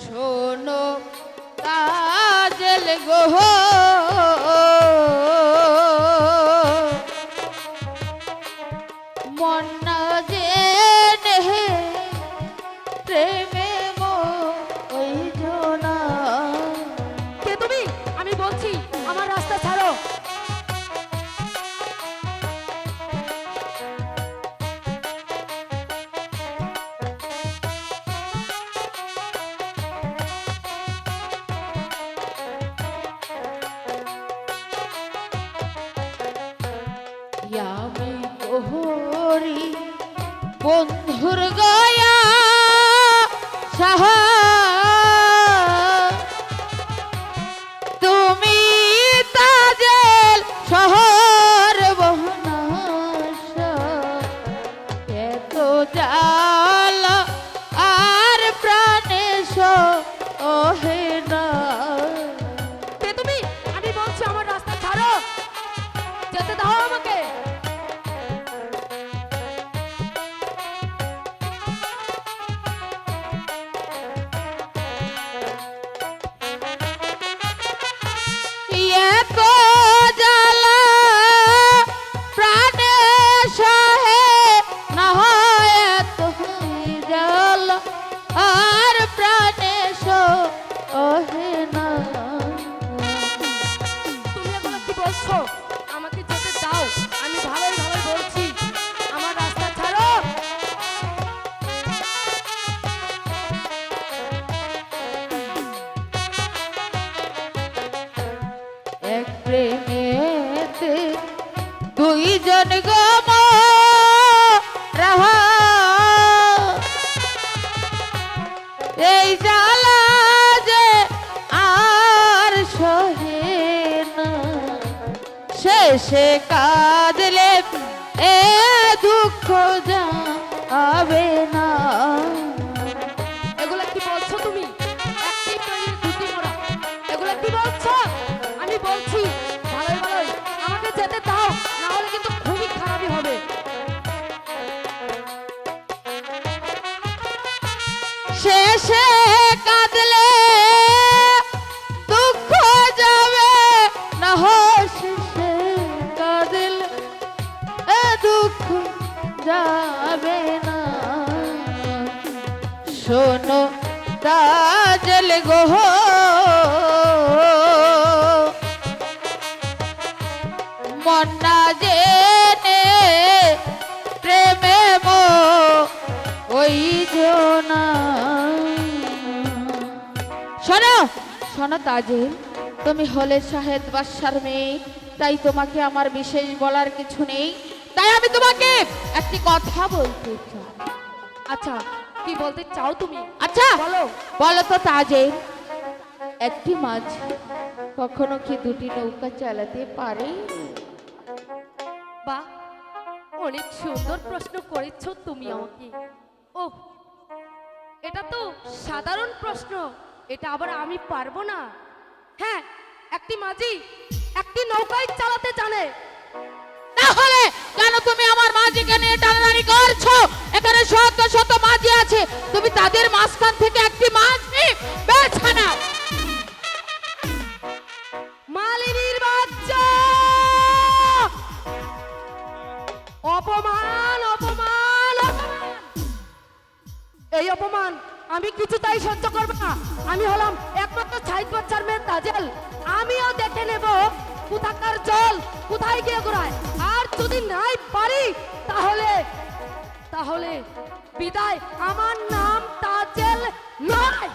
শোনো কাজল গো, মন না জেনে প্রেমে ওই জনা। কে তুমি? আমি বলছি আমার রাস্তা ছাড়ো। আমি কোহরি বন্ধুর গয়া সাহা, তুমি তাজেল শহর বহনাশা, এত জাল আর প্রাণে ওহে না। কে তুমি? আমি বলছি আমার রাস্তা ছাড়ো, যেতে দাও আমাকে। এত জ্বালা প্রাণে সহে না হয়, এত জ্বালা আর প্রাণে সহে না। তুমি এগুলো কি বলছো? আমাকে যেতে দাও, আমি ভালোই ভালোই বলছি আমার রাস্তা ছাড়ো। এক প্রেমেতে দুইজন গম রাহা, এই জ্বালা যে আর সহে না, শেষে কাঁদলে এ দুঃখ যাবে না। এগুলো কি বলছো তুমি? একটি তৈরির দুটি মোড়া, এগুলো কি বলছো? আমি বলছি ভালোই ভালোই আমাকে যেতে দাও, না হলে কিন্তু খুবই খারাপই হবে। শেষে কাঁদলে দুঃখ যাবে না, শেষে কাঁদলে এ দুঃখ যাবে না। শোনো তাজল গো, মন না জেনে প্রেমে ওই জনা। শোনো শোনো তাজেল, তুমি হলে শাহেদ বাদশার মেয়ে, তাই তোমাকে আমার বিশেষ বলার কিছু নেই। তাই আমি তোমাকে একটি কথা বলতে চাই। আচ্ছা, কি বলতে চাও তুমি? আচ্ছা বলো। বলো তো তাজেল, একটি মাঝি কখনো কি দুটি নৌকা চালাতে পারে? বাহ, অনেক সুন্দর প্রশ্ন করেছো তুমি আমাকে। ও, এটা তো সাধারণ প্রশ্ন, এটা আবার আমি পারবো না? হ্যাঁ, একটি মাঝি একটি নৌকায় চালাতে জানে। তাহলে কেন তুমি আমার মাঝিকে নিয়ে টানাটানি করছো? এখানে শত শত মাঝি আছে, তুমি তাদের মাঝখান থেকে একটি মাঝি বেছে নাও। মালিনীর বাচ্চা! অপমান অপমান অপমান! এই অপমান আমি কিছুতেই সহ্য করব না। আমি হলাম একমাত্র ছাইদ বাচ্চার মেয়ে তাজেল, আমিও দেখে নেব কোথাকার জল কোথায় গিয়ে ঘোরায়। আর যদি নাই পারি তাহলে তাহলে বিদায়, আমার নাম তাজেল নয়।